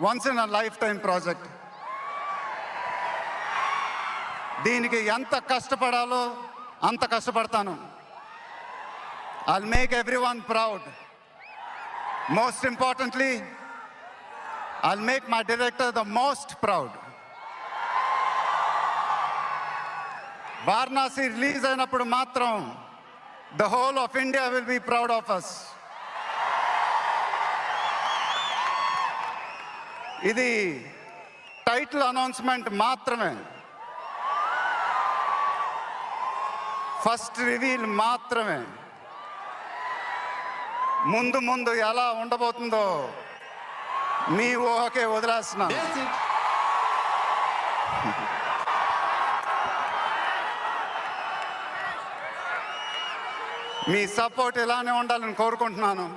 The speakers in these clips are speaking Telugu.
Once in a life time project. దీనికి ఎంత కష్టపడాలో అంత కష్టపడతాను. I'll make everyone proud. Most importantly, I'll make my director the most proud. Varanasi release అయినప్పుడు మాత్రం the whole of India will be proud of us. ఇది టైటిల్ అనౌన్స్మెంట్ మాత్రమే, ఫస్ట్ రివీల్ మాత్రమే. ముందు ముందు ఎలా ఉండబోతుందో మీ ఊహకే వదిలేస్తున్నా. మీ సపోర్ట్ ఇలానే ఉండాలని కోరుకుంటున్నాను.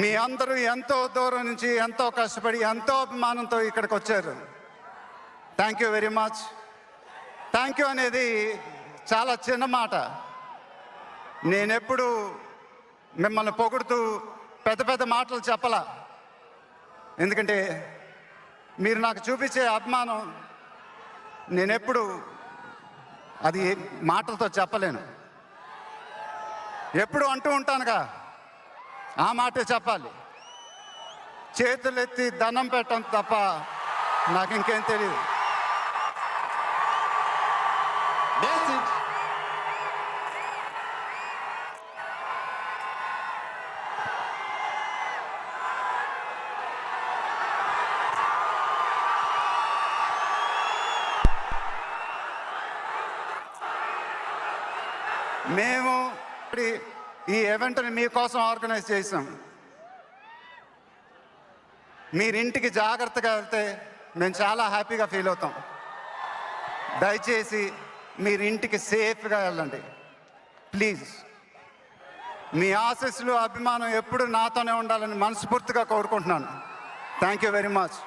మీ అందరూ ఎంతో దూరం నుంచి ఎంతో కష్టపడి ఎంతో అభిమానంతో ఇక్కడికి వచ్చారు. Thank you very much. Thank you అనేది చాలా చిన్న మాట. నేనెప్పుడు మిమ్మల్ని పొగుడుతూ పెద్ద పెద్ద మాటలు చెప్పలా, ఎందుకంటే మీరు నాకు చూపించే అభిమానం నేనెప్పుడు అది మాటలతో చెప్పలేను. ఎప్పుడు అంటూ ఉంటానుగా, ఆ మాటే చెప్పాలి. చేతులెత్తి దండం పెట్టడం తప్ప నాకు ఇంకేం తెలియదు. మేము ఈ ఈవెంట్ని మీకోసం ఆర్గనైజ్ చేసాం. మీరింటికి జాగ్రత్తగా వెళ్తే మేము చాలా హ్యాపీగా ఫీల్ అవుతాం. దయచేసి మీరింటికి సేఫ్గా వెళ్ళండి ప్లీజ్. మీ ఆశీస్సులు అభిమానం ఎప్పుడు నాతోనే ఉండాలని మనస్ఫూర్తిగా కోరుకుంటున్నాను. Thank you very much.